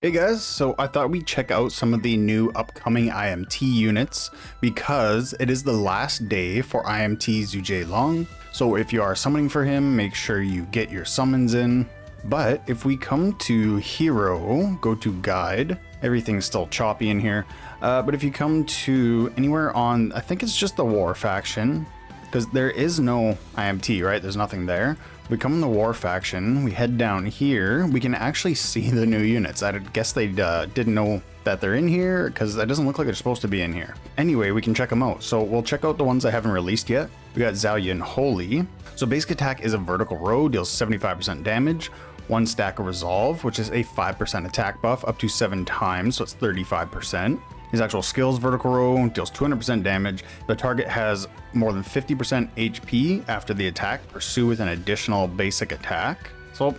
Hey guys, so I thought we'd check out some of the new upcoming IMT units because it is the last day for IMT Zhuge Long. So if you are summoning for him, make sure you get your summons in. But if we come to Hero, go to Guide, everything's still choppy in here. But if you come to anywhere on, I think it's just the War faction, because there is no IMT, right? There's nothing there. We come in the War faction, we head down here, we can actually see the new units. I guess they didn't know that they're in here, because that doesn't look like they're supposed to be in here. Anyway, we can check them out. So we'll check out the ones I haven't released yet. We got Daen Holy. So basic attack is a vertical row, deals 75% damage, 1 stack of resolve, which is a 5% attack buff up to 7 times, so it's 35%. His actual skills, vertical row, deals 200% damage. The target has more than 50% HP after the attack. Pursue with an additional basic attack. So,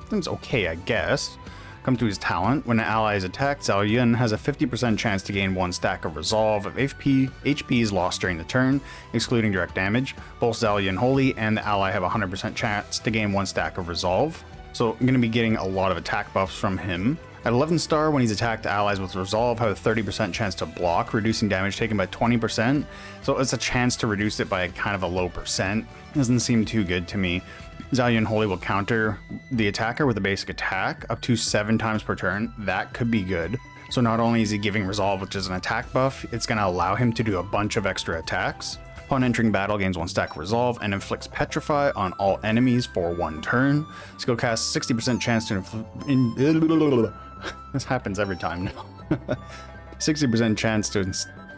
things okay, I guess. Come to his talent. When an ally is attacked, Zhao Yun has a 50% chance to gain 1 stack of resolve if HP is lost during the turn, excluding direct damage. Both Daen Holy and the ally have a 100% chance to gain 1 stack of resolve. So, I'm going to be getting a lot of attack buffs from him. At 11 star, when he's attacked, allies with resolve have a 30% chance to block, reducing damage taken by 20%. So it's a chance to reduce it by kind of a low percent. Doesn't seem too good to me. Daen Holy will counter the attacker with a basic attack up to 7 times per turn. That could be good. So not only is he giving resolve, which is an attack buff, it's going to allow him to do a bunch of extra attacks. Upon entering battle, gains 1 stack of resolve and inflicts petrify on all enemies for 1 turn. Skill cast 60% chance to this happens every time now. 60% chance to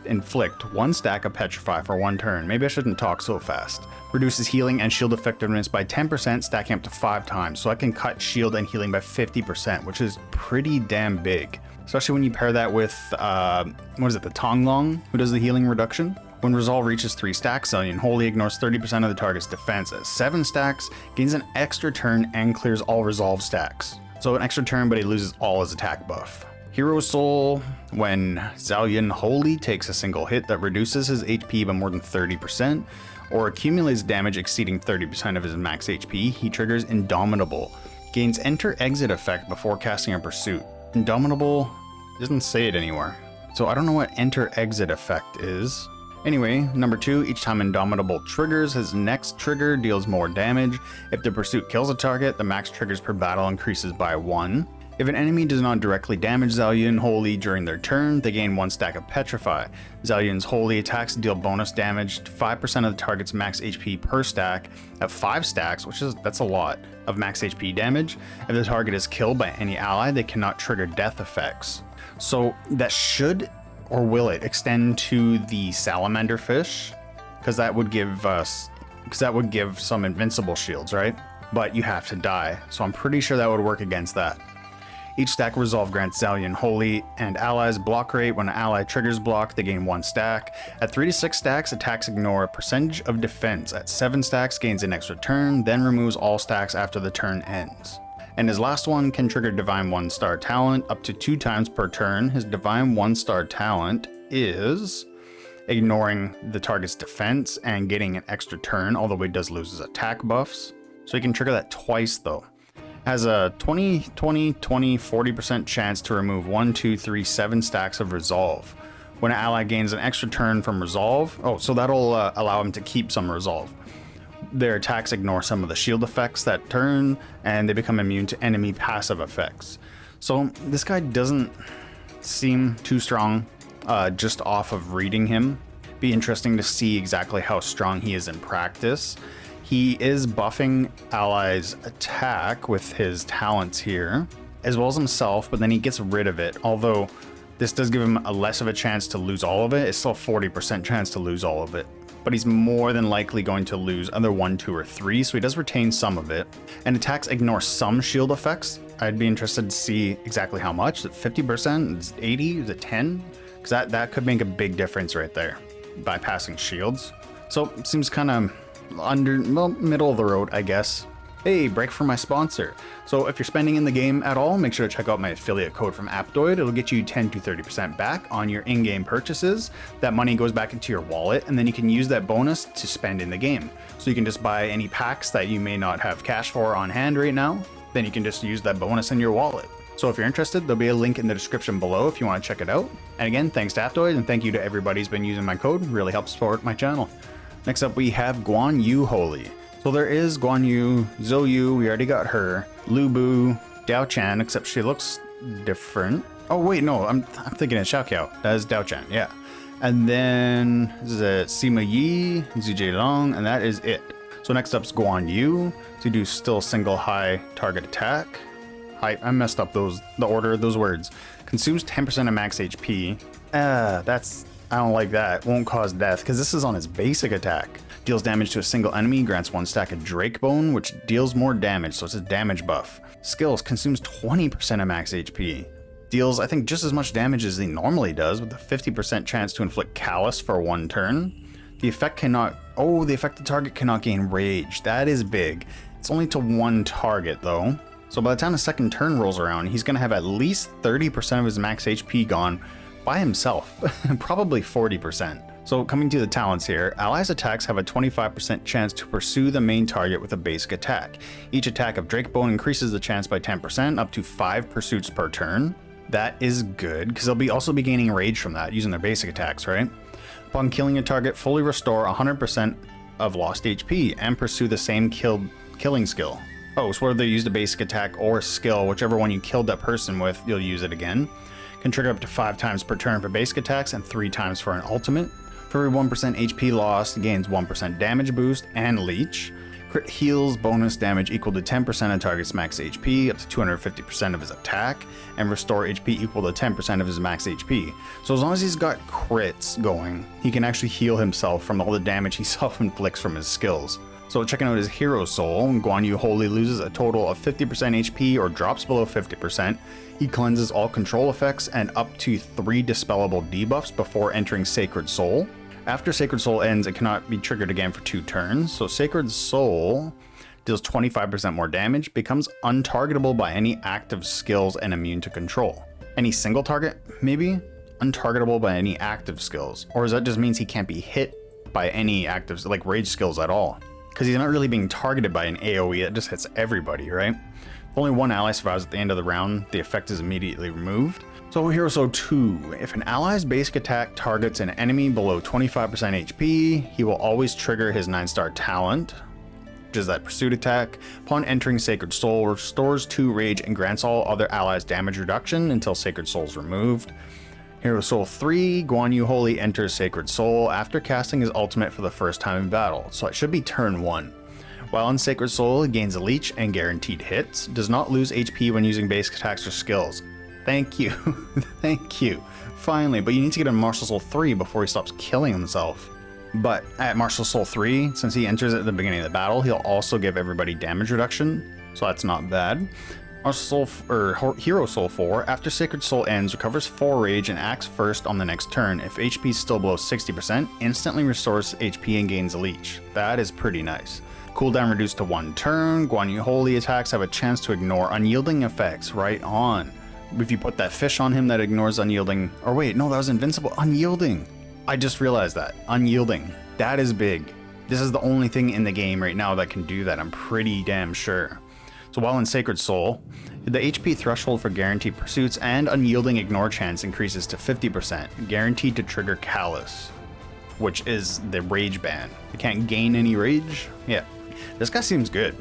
inflict 1 stack of petrify for 1 turn. Maybe I shouldn't talk so fast. Reduces healing and shield effectiveness by 10%, stacking up to 5 times. So I can cut shield and healing by 50%, which is pretty damn big. Especially when you pair that with, what is it, the Tonglong, who does the healing reduction? When resolve reaches 3 stacks, Daen Holy ignores 30% of the target's defense. At 7 stacks, gains an extra turn and clears all resolve stacks. So an extra turn, but he loses all his attack buff. Hero Soul, when Daen Holy takes a single hit that reduces his HP by more than 30%, or accumulates damage exceeding 30% of his max HP, he triggers Indomitable. Gains enter-exit effect before casting a pursuit. Indomitable doesn't say it anywhere, so I don't know what enter-exit effect is. Anyway, number 2, each time Indomitable triggers, his next trigger deals more damage. If the pursuit kills a target, the max triggers per battle increases by 1. If an enemy does not directly damage Daen Holy during their turn, they gain 1 stack of Petrify. Daen Holy attacks deal bonus damage to 5% of the target's max HP per stack at 5 stacks, that's a lot, of max HP damage. If the target is killed by any ally, they cannot trigger death effects. So that should, or will it, extend to the salamander fish? Because that would give some invincible shields, right? But you have to die, so I'm pretty sure that would work against that. Each stack of resolve grants Daen Holy and allies block rate. When an ally triggers block, they gain 1 stack. At 3 to 6 stacks, attacks ignore a percentage of defense. At 7 stacks, gains an extra turn, then removes all stacks after the turn ends. And his last one can trigger Divine 1-star talent up to 2 times per turn. His Divine 1-star talent is ignoring the target's defense and getting an extra turn, although he does lose his attack buffs. So he can trigger that twice though. Has a 40% chance to remove 1, 2, 3, 7 stacks of resolve. When an ally gains an extra turn from resolve, so that'll allow him to keep some resolve. Their attacks ignore some of the shield effects that turn, and they become immune to enemy passive effects. So this guy doesn't seem too strong just off of reading him. Be interesting to see exactly how strong he is in practice. He is buffing allies' attack with his talents here, as well as himself, but then he gets rid of it. Although this does give him a less of a chance to lose all of it, it's still a 40% chance to lose all of it. But he's more than likely going to lose either 1, 2, or 3, so he does retain some of it. And attacks ignore some shield effects. I'd be interested to see exactly how much. Is it 50%? Is it 80? Is it 10? Because that could make a big difference right there, bypassing shields. So it seems kind of middle of the road, I guess. Hey, break for my sponsor. So if you're spending in the game at all, make sure to check out my affiliate code from Aptoid. It'll get you 10 to 30% back on your in-game purchases. That money goes back into your wallet, and then you can use that bonus to spend in the game. So you can just buy any packs that you may not have cash for on hand right now. Then you can just use that bonus in your wallet. So if you're interested, there'll be a link in the description below if you want to check it out. And again, thanks to Aptoid, and thank you to everybody who's been using my code. It really helps support my channel. Next up, we have Guan Yu Holy. So there is Guan Yu, Zhou Yu, we already got her, Lubu, Dao Chan, except she looks different. Oh wait, no, I'm thinking it's Xiaoqiao. That is Dao Chan, yeah. And then this is a Sema Yi, Zhujiang, and that is it. So next up is Guan Yu. So you do still single high target attack. I messed up the order of those words. Consumes 10% of max HP. I don't like that. Won't cause death, because this is on his basic attack. Deals damage to a single enemy, grants 1 stack of Drake Bone, which deals more damage, so it's a damage buff. Skills, consumes 20% of max HP. Deals, I think, just as much damage as he normally does, with a 50% chance to inflict Callus for 1 turn. The affected target cannot gain Rage. That is big. It's only to 1 target, though. So by the time the second turn rolls around, he's going to have at least 30% of his max HP gone by himself. Probably 40%. So coming to the talents here, allies' attacks have a 25% chance to pursue the main target with a basic attack. Each attack of Drake Bone increases the chance by 10%, up to 5 pursuits per turn. That is good, because they'll also be gaining rage from that, using their basic attacks, right? Upon killing a target, fully restore 100% of lost HP, and pursue the same killing skill. Oh, so whether they use the basic attack or skill, whichever one you killed that person with, you'll use it again. Can trigger up to 5 times per turn for basic attacks, and 3 times for an ultimate. For every 1% HP lost, gains 1% damage boost and leech. Crit heals bonus damage equal to 10% of target's max HP, up to 250% of his attack, and restore HP equal to 10% of his max HP. So as long as he's got crits going, he can actually heal himself from all the damage he self-inflicts from his skills. So checking out his Hero Soul, Guan Yu Holy loses a total of 50% HP or drops below 50%. He cleanses all control effects and up to 3 dispellable debuffs before entering Sacred Soul. After Sacred Soul ends, it cannot be triggered again for 2 turns. So Sacred Soul deals 25% more damage, becomes untargetable by any active skills, and immune to control. Any single target, maybe? Untargetable by any active skills. Or does that just means he can't be hit by any active, like rage skills at all? Because he's not really being targeted by an AoE, it just hits everybody, right? If only 1 ally survives at the end of the round, the effect is immediately removed. So Hero Soul 2, if an ally's basic attack targets an enemy below 25% HP, he will always trigger his 9-star talent, which is that pursuit attack. Upon entering Sacred Soul, restores 2 rage and grants all other allies damage reduction until Sacred Soul is removed. Hero Soul 3, Guan Yu Holy enters Sacred Soul after casting his ultimate for the first time in battle, so it should be turn 1. While in Sacred Soul, he gains a leech and guaranteed hits, does not lose HP when using basic attacks or skills. Thank you. Thank you. Finally, but you need to get a Martial Soul 3 before he stops killing himself. But at Martial Soul 3, since he enters at the beginning of the battle, he'll also give everybody damage reduction, so that's not bad. Martial Soul, or Hero Soul 4, after Sacred Soul ends, recovers 4 rage and acts first on the next turn. If HP is still below 60%, instantly restores HP and gains a leech. That is pretty nice. Cooldown reduced to 1 turn. Guan Yu Holy attacks have a chance to ignore unyielding effects. Right on. If you put that fish on him that ignores unyielding, or wait, no, that was invincible. Unyielding. I just realized that. Unyielding. That is big. This is the only thing in the game right now that can do that, I'm pretty damn sure. So while in Sacred Soul, the HP threshold for guaranteed pursuits and unyielding ignore chance increases to 50%, guaranteed to trigger Callus, which is the rage ban. You can't gain any rage? Yeah. This guy seems good,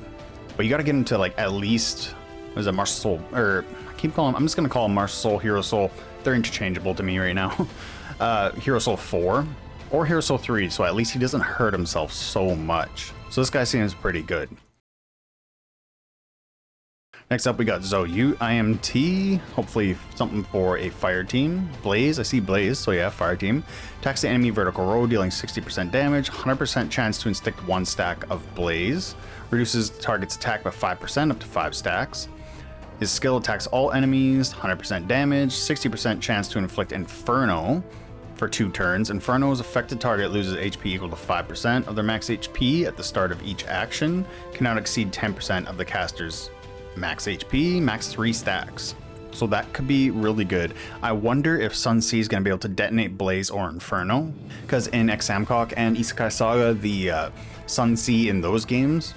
but you gotta get him to like at least, what is it, Martial Soul, or I'm just gonna call him Martial Soul, Hero Soul. They're interchangeable to me right now. Hero Soul 4 or Hero Soul 3, so at least he doesn't hurt himself so much. So this guy seems pretty good. Next up, we got Zhou Yu IMT. Hopefully something for a fire team. Blaze, I see Blaze, so yeah, fire team. Attacks the enemy vertical row, dealing 60% damage, 100% chance to inflict 1 stack of Blaze. Reduces the target's attack by 5%, up to 5 stacks. His skill attacks all enemies, 100% damage, 60% chance to inflict Inferno for 2 turns. Inferno's affected target loses HP equal to 5% of their max HP at the start of each action, cannot exceed 10% of the caster's max HP, max 3 stacks. So that could be really good. I wonder if Sun C is going to be able to detonate Blaze or Inferno, because in Samkok and Isekai Saga, the Sun C in those games,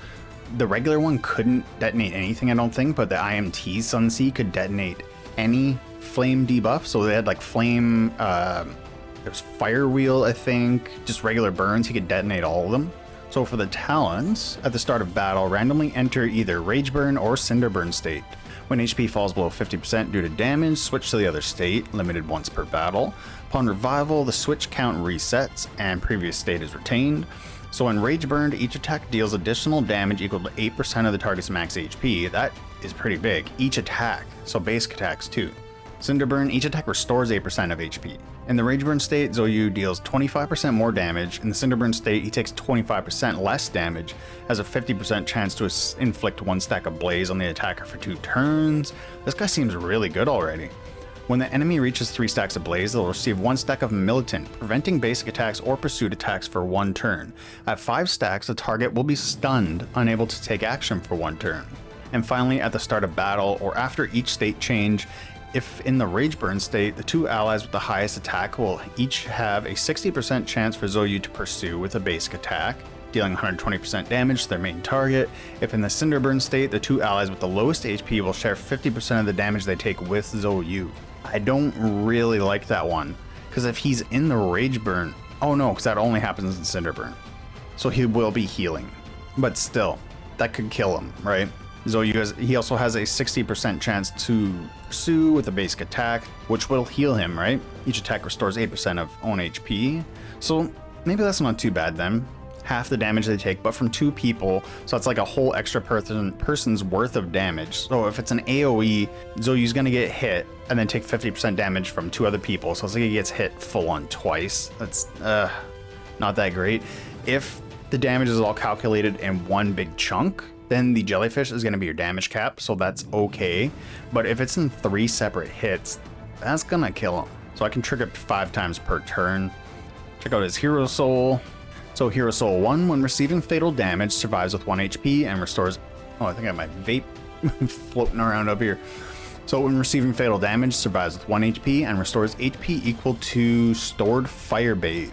the regular one couldn't detonate anything, I don't think, but the IMT Sun C could detonate any flame debuff. So they had like flame, there's fire wheel, I think, just regular burns. He could detonate all of them. So for the talents, at the start of battle, randomly enter either Rage Burn or Cinder Burn state. When HP falls below 50% due to damage, switch to the other state, limited once per battle. Upon revival, the switch count resets and previous state is retained. So when Rage Burned, each attack deals additional damage equal to 8% of the target's max HP. That is pretty big. Each attack, so basic attacks too. Cinder Burn, each attack restores 8% of HP. In the Rage Burn state, Zhou deals 25% more damage. In the Cinder Burn state, he takes 25% less damage, has a 50% chance to inflict 1 stack of blaze on the attacker for 2 turns. This guy seems really good already. When the enemy reaches 3 stacks of blaze, they'll receive 1 stack of militant, preventing basic attacks or pursuit attacks for 1 turn. At 5 stacks, the target will be stunned, unable to take action for 1 turn. And finally, at the start of battle or after each state change, if in the Rage Burn state, the 2 allies with the highest attack will each have a 60% chance for Zhou to pursue with a basic attack, dealing 120% damage to their main target. If in the Cinder Burn state, the 2 allies with the lowest HP will share 50% of the damage they take with Zhou. I don't really like that one, because if he's in the Rage Burn, oh no, because that only happens in Cinder Burn. So he will be healing, but still, that could kill him, right? Zhou, he also has a 60% chance to pursue with a basic attack, which will heal him, right? Each attack restores 8% of own HP. So maybe that's not too bad then. Half the damage they take, but from 2 people, so that's like a whole extra person's worth of damage. So if it's an AoE, Zhou's gonna get hit and then take 50% damage from 2 other people. So it's like he gets hit full on twice. That's not that great. If the damage is all calculated in one big chunk, then the jellyfish is going to be your damage cap, so that's okay. But if it's in 3 separate hits, that's gonna kill him. So I can trigger it 5 times per turn. Check out his Hero Soul. So Hero Soul 1, when receiving fatal damage, survives with 1 HP and restores... Oh, I think I have my vape floating around up here. So when receiving fatal damage, survives with 1 HP and restores HP equal to stored Fire Bathe.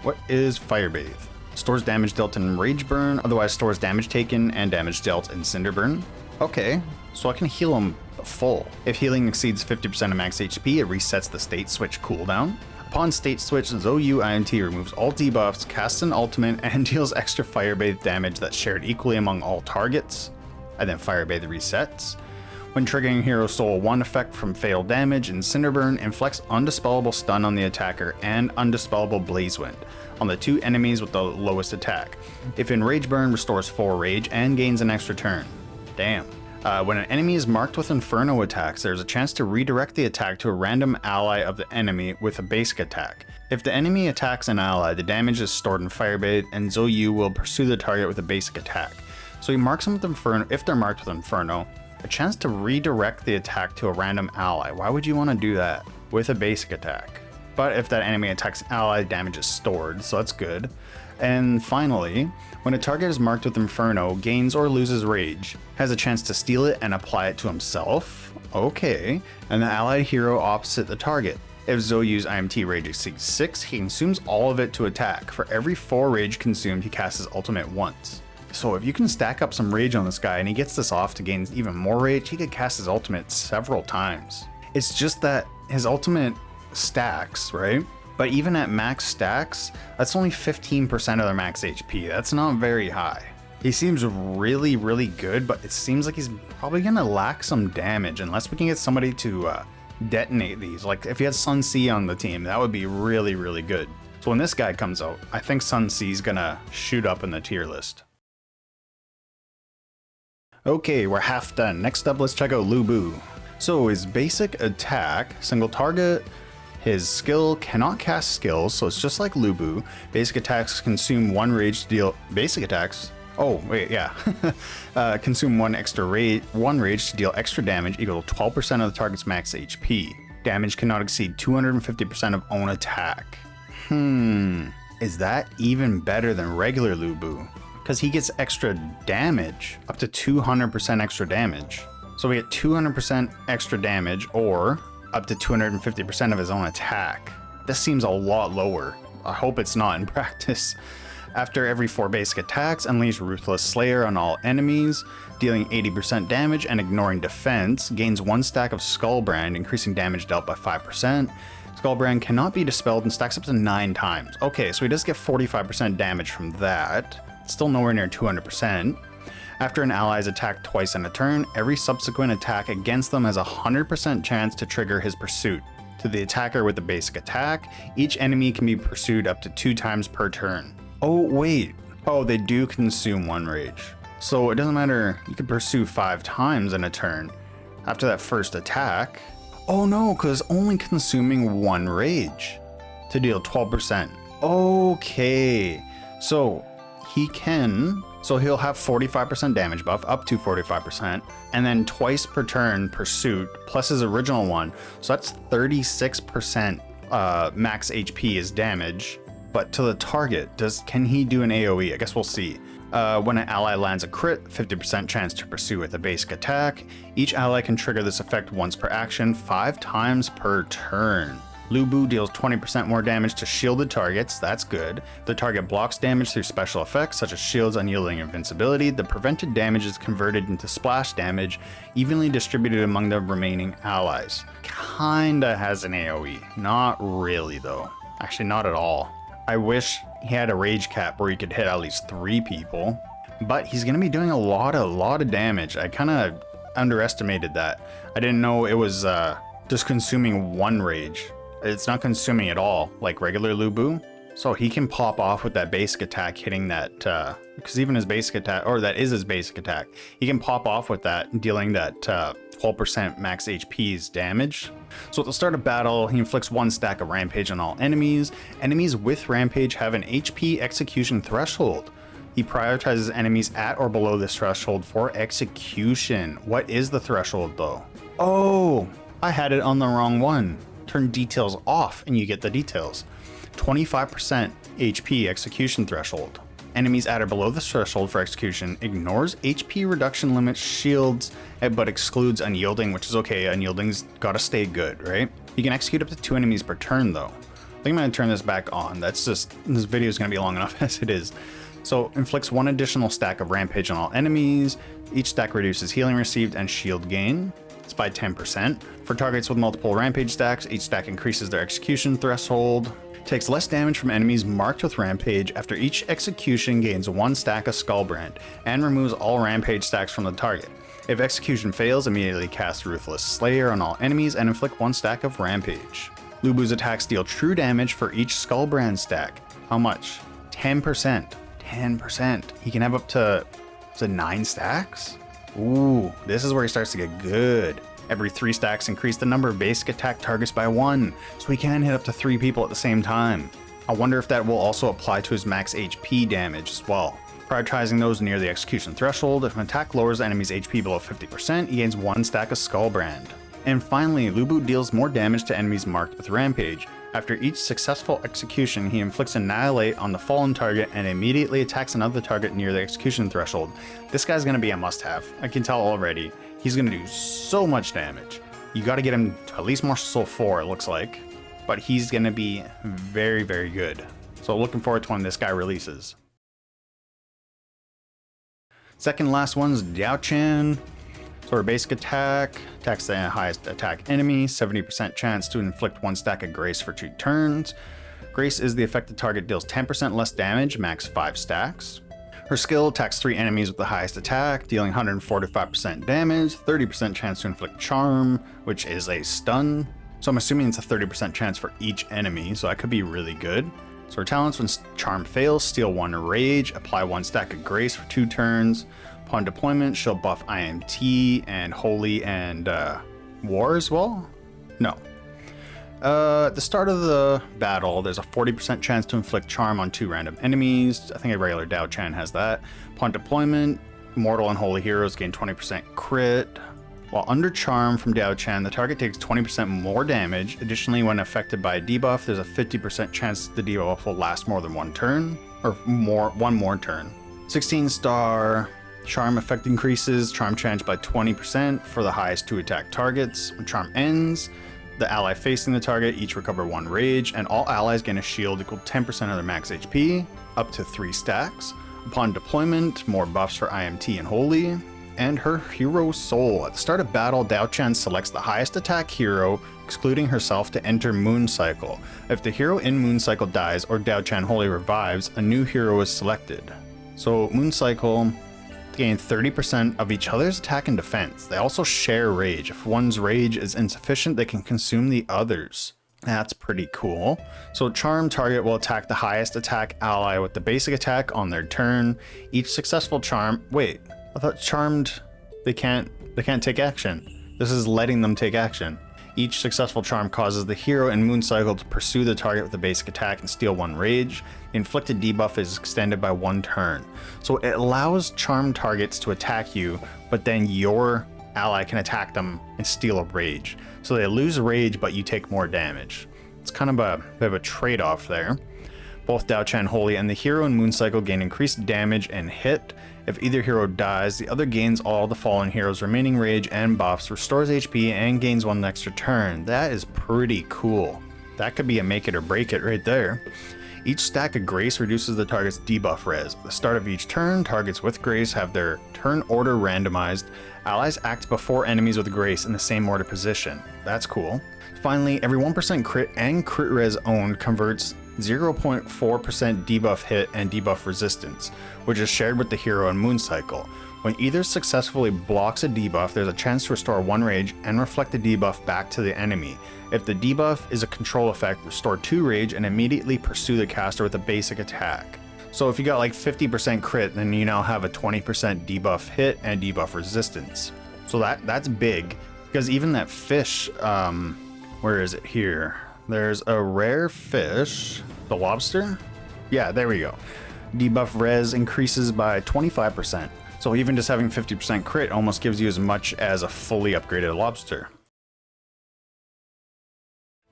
What is Fire Bathe? Stores damage dealt in Rage Burn, otherwise stores damage taken and damage dealt in Cinder Burn. Okay, so I can heal him full. If healing exceeds 50% of max HP, it resets the state switch cooldown. Upon state switch, Yu IMT removes all debuffs, casts an ultimate, and deals extra Fire Bathe damage that's shared equally among all targets. And then Fire Bathe resets. When triggering Hero Soul 1 effect from fatal damage in Cinder Burn, inflicts Undispellable Stun on the attacker and Undispellable Blaze Wind on the 2 enemies with the lowest attack. If in Rage Burn, restores 4 rage and gains an extra turn. Damn. When an enemy is marked with Inferno attacks, there's a chance to redirect the attack to a random ally of the enemy with a basic attack. If the enemy attacks an ally, the damage is stored in Fire Bathe, and Zhou will pursue the target with a basic attack. So he marks them with Inferno. If they're marked with Inferno, a chance to redirect the attack to a random ally. Why would you want to do that with a basic attack? But if that enemy attacks ally, damage is stored, so that's good. And finally, when a target is marked with Inferno, gains or loses rage, has a chance to steal it and apply it to himself. Okay, and the allied hero opposite the target. If Zhou's IMT rage exceeds 6, he consumes all of it to attack. For every 4 rage consumed, he casts his ultimate once. So if you can stack up some rage on this guy and he gets this off to gain even more rage, he could cast his ultimate several times. It's just that his ultimate stacks, right? But even at max stacks, that's only 15% of their max HP. That's not very high. He seems really, really good, but it seems like he's probably gonna lack some damage unless we can get somebody to detonate these. Like if you had Sun C on the team, that would be really, really good. So when this guy comes out, I think Sun C is gonna shoot up in the tier list. Okay, we're half done. Next up, let's check out Lubu. So his basic attack, single target. His skill cannot cast skills, so it's just like Lubu. Basic attacks consume 1 rage to deal... Basic attacks? Oh, wait, yeah. Consume 1 rage to deal extra damage equal to 12% of the target's max HP. Damage cannot exceed 250% of own attack. Is that even better than regular Lubu? Because he gets extra damage, up to 200% extra damage. So we get 200% extra damage, or up to 250% of his own attack. This seems a lot lower. I hope it's not in practice. After every 4 basic attacks, unleash Ruthless Slayer on all enemies, dealing 80% damage and ignoring defense, gains 1 stack of Skullbrand, increasing damage dealt by 5%. Skullbrand cannot be dispelled and stacks up to 9 times. Okay, so he does get 45% damage from that. Still nowhere near 200%. After an ally is attacked twice in a turn, every subsequent attack against them has a 100% chance to trigger his pursuit. To the attacker with the basic attack, each enemy can be pursued up to 2 times per turn. Oh wait, oh they do consume 1 rage. So it doesn't matter, you can pursue 5 times in a turn. After that first attack, oh no, because only consuming 1 rage to deal 12%. Okay, so he'll have 45% damage buff, up to 45%, and then twice per turn pursuit, plus his original one. So that's 36% max HP is damage. But to the target, can he do an AoE? I guess we'll see. When an ally lands a crit, 50% chance to pursue with a basic attack. Each ally can trigger this effect once per action, 5 times per turn. Lubu deals 20% more damage to shielded targets, that's good. The target blocks damage through special effects such as shields, unyielding invincibility. The prevented damage is converted into splash damage, evenly distributed among the remaining allies. Kinda has an AoE, not really though. Actually not at all. I wish he had a rage cap where he could hit at least 3 people, but he's gonna be doing a lot of damage. I kinda underestimated that. I didn't know it was just consuming 1 rage. It's not consuming at all, like regular Lubu. So he can pop off with that basic attack, hitting that, because even his basic attack, or that is his basic attack, he can pop off with that, dealing that 12% max HP's damage. So at the start of battle, he inflicts 1 stack of Rampage on all enemies. Enemies with Rampage have an HP execution threshold. He prioritizes enemies at or below this threshold for execution. What is the threshold though? Oh, I had it on the wrong one. Turn details off and you get the details. 25% HP execution threshold. Enemies at or below this threshold for execution ignores HP reduction limit shields, but excludes unyielding, which is okay. Unyielding's gotta stay good, right? You can execute up to 2 enemies per turn though. I think I'm gonna turn this back on. That's just, this video is gonna be long enough as it is. So inflicts 1 additional stack of Rampage on all enemies. Each stack reduces healing received and shield gain. It's by 10%. For targets with multiple Rampage stacks, each stack increases their execution threshold. Takes less damage from enemies marked with Rampage after each execution, gains 1 stack of Skullbrand, and removes all Rampage stacks from the target. If execution fails, immediately cast Ruthless Slayer on all enemies and inflict 1 stack of Rampage. Lubu's attacks deal true damage for each Skullbrand stack. How much? 10%. 10%. He can have up to 9 stacks? Ooh, this is where he starts to get good. Every 3 stacks increase the number of basic attack targets by 1, so he can hit up to 3 people at the same time. I wonder if that will also apply to his max HP damage as well. Prioritizing those near the execution threshold, if an attack lowers the enemy's HP below 50%, he gains 1 stack of Skullbrand. And finally, Lubu deals more damage to enemies marked with Rampage. After each successful execution, he inflicts Annihilate on the fallen target and immediately attacks another target near the execution threshold. This guy's gonna be a must-have. I can tell already. He's gonna do so much damage. You gotta get him to at least Martial Soul 4, it looks like. But he's gonna be very, very good. So looking forward to when this guy releases. Second last one's Diao-chan. So her basic attack, attacks the highest attack enemy, 70% chance to inflict 1 stack of Grace for 2 turns. Grace is the affected target deals 10% less damage, max 5 stacks. Her skill attacks 3 enemies with the highest attack, dealing 145% damage, 30% chance to inflict Charm, which is a stun. So I'm assuming it's a 30% chance for each enemy, so that could be really good. So her talents, when Charm fails, steal 1 Rage, apply 1 stack of Grace for 2 turns. Upon deployment, she'll buff IMT and Holy and War as well? No. At the start of the battle, there's a 40% chance to inflict Charm on 2 random enemies. I think a regular Diao-chan has that. Upon deployment, Immortal and Holy heroes gain 20% crit. While under Charm from Diao-chan, the target takes 20% more damage. Additionally, when affected by a debuff, there's a 50% chance the debuff will last more than 1 turn, or one more turn. 16-star. Charm effect increases Charm chance by 20% for the highest 2 attack targets. When Charm ends, the ally facing the target each recover 1 Rage, and all allies gain a shield equal 10% of their max HP. up to 3 stacks. Upon deployment, more buffs for IMT and Holy. And her Hero Soul. At the start of battle, Dao-chan selects the highest attack hero, excluding herself, to enter Moon Cycle. If the hero in Moon Cycle dies or Dao-chan Holy revives, a new hero is selected. So Moon Cycle gain 30% of each other's attack and defense. They also share rage. If one's rage is insufficient, they can consume the others. That's pretty cool. So charm target will attack the highest attack ally with the basic attack on their turn. Each successful charm, wait, I thought charmed, they can't take action. This is letting them take action. Each successful charm causes the hero in Moon Cycle to pursue the target with a basic attack and steal 1 rage. The inflicted debuff is extended by 1 turn. So it allows charm targets to attack you, but then your ally can attack them and steal a rage. So they lose rage, but you take more damage. It's kind of a bit of a trade-off there. Both Dao-chan Holy and the hero in Moon Cycle gain increased damage and hit. If either hero dies, the other gains all the fallen hero's remaining rage and buffs, restores HP, and gains 1 extra turn. That is pretty cool. That could be a make it or break it right there. Each stack of Grace reduces the target's debuff res. At the start of each turn, targets with Grace have their turn order randomized. Allies act before enemies with Grace in the same order position. That's cool. Finally, every 1% crit and crit res owned converts 0.4% debuff hit and debuff resistance, which is shared with the hero in Moon Cycle. When either successfully blocks a debuff, there's a chance to restore 1 rage and reflect the debuff back to the enemy. If the debuff is a control effect, restore 2 rage and immediately pursue the caster with a basic attack. So if you got like 50% crit, then you now have a 20% debuff hit and debuff resistance. So that's big, because even that fish, where is it here? There's a rare fish, the lobster? Yeah, there we go. Debuff res increases by 25%. So even just having 50% crit almost gives you as much as a fully upgraded lobster.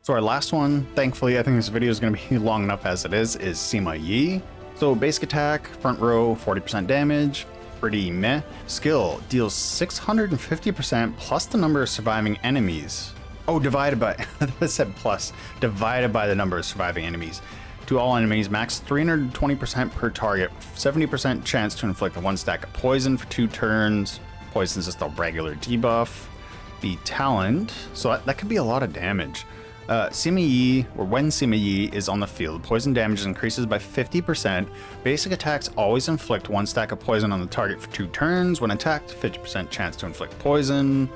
So our last one, thankfully, I think this video is going to be long enough as it is Sema Yi. So basic attack, front row, 40% damage, pretty meh. Skill, deals 650% plus the number of surviving enemies. Oh, divided by, it said plus, divided by the number of surviving enemies. To all enemies, max 320% per target, 70% chance to inflict 1 stack of poison for 2 turns. Poison's just a regular debuff. The talent, so that could be a lot of damage. Sema Yi, or when Sema Yi is on the field, poison damage increases by 50%. Basic attacks always inflict 1 stack of poison on the target for 2 turns. When attacked, 50% chance to inflict poison.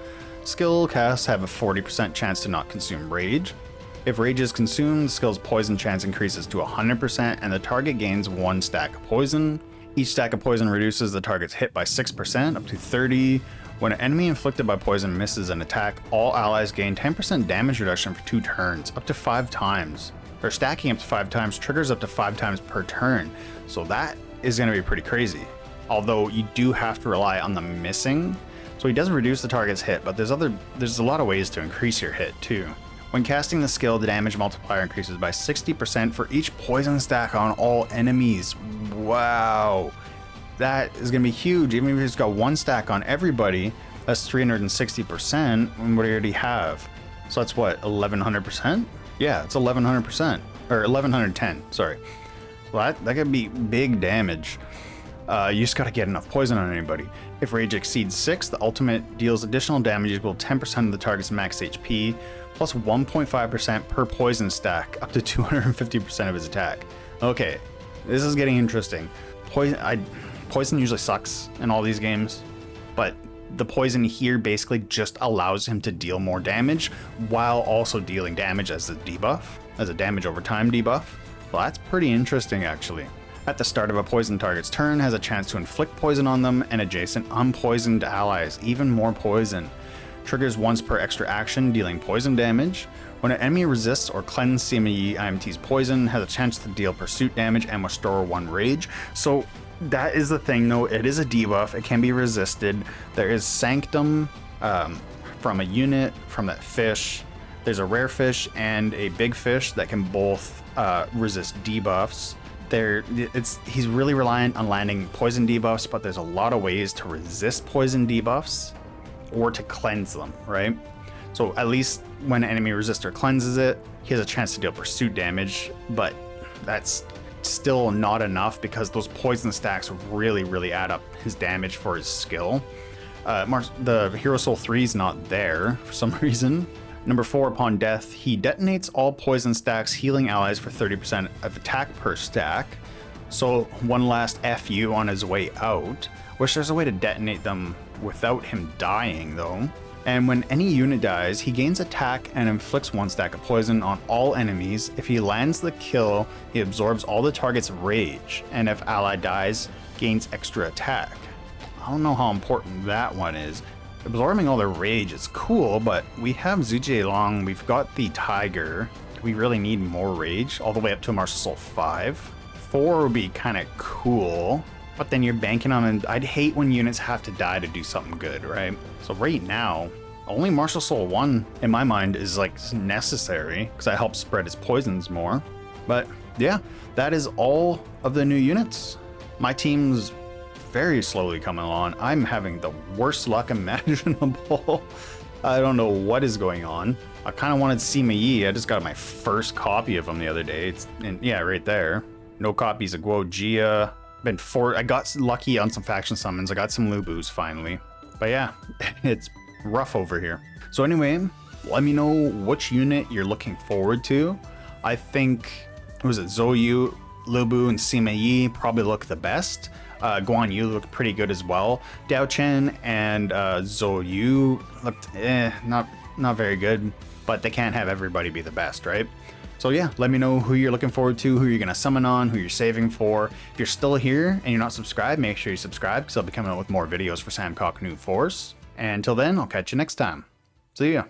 Skill casts have a 40% chance to not consume rage. If rage is consumed, the skill's poison chance increases to 100% and the target gains 1 stack of poison. Each stack of poison reduces the target's hit by 6%, up to 30. When an enemy inflicted by poison misses an attack, all allies gain 10% damage reduction for 2 turns, up to 5 times. Or stacking up to 5 times triggers up to 5 times per turn, so that is going to be pretty crazy. Although you do have to rely on the missing. So he does reduce the target's hit, but there's a lot of ways to increase your hit too. When casting the skill, the damage multiplier increases by 60% for each poison stack on all enemies. Wow, that is gonna be huge. Even if he's got 1 stack on everybody, that's 360%. What do you already have? So that's what, 1100%? Yeah, it's 1100%, or 1110. Sorry. Well, that could be big damage. You just gotta get enough poison on anybody. If rage exceeds 6, the ultimate deals additional damage equal to 10% of the target's max HP, plus 1.5% per poison stack, up to 250% of his attack. Okay, this is getting interesting. Poison usually sucks in all these games, but the poison here basically just allows him to deal more damage while also dealing damage as a debuff, as a damage over time debuff. Well, that's pretty interesting actually. At the start of a poison target's turn, has a chance to inflict poison on them and adjacent unpoisoned allies, even more poison. Triggers once per extra action, dealing poison damage. When an enemy resists or cleanses Sema Yi IMT's poison, has a chance to deal pursuit damage and restore 1 rage. So that is the thing though, it is a debuff, it can be resisted. There is Sanctum from a unit, from that fish. There's a rare fish and a big fish that can both resist debuffs. He's really reliant on landing poison debuffs, but there's a lot of ways to resist poison debuffs or to cleanse them, right? So at least when an enemy resists or cleanses it, he has a chance to deal pursuit damage, but that's still not enough because those poison stacks really add up his damage for his skill. The Hero Soul 3 is not there for some reason. Number 4, upon death, he detonates all poison stacks, healing allies for 30% of attack per stack. So one last FU on his way out. Wish there's a way to detonate them without him dying though. And when any unit dies, he gains attack and inflicts 1 stack of poison on all enemies. If he lands the kill, he absorbs all the target's rage, and if ally dies, gains extra attack. I don't know how important that one is. Absorbing all their rage is cool, but we have Zhuge Long, we've got the Tiger. Do we really need more rage? All the way up to Martial Soul 5. 4 would be kind of cool, but then you're banking on, and I'd hate when units have to die to do something good, right? So right now, only Martial Soul 1 in my mind is like necessary because that helps spread his poisons more. But yeah, that is all of the new units. My team's very slowly coming along. I'm having the worst luck imaginable. I don't know what is going on. I kind of wanted Sema Yi. I just got my first copy of him the other day. Yeah, right there. No copies of Guo Jia. I got lucky on some faction summons. I got some Lubus finally. But yeah, it's rough over here. So anyway, let me know which unit you're looking forward to. I think, was it Zhou, Lubu, and Sema Yi probably look the best. Guan Yu looked pretty good as well. Dao Chen and Zhou looked not very good, but they can't have everybody be the best, right? So yeah, let me know who you're looking forward to, who you're gonna summon on, who you're saving for. If you're still here and you're not subscribed, make sure you subscribe because I'll be coming out with more videos for Samkok New Force. And until then, I'll catch you next time. See ya.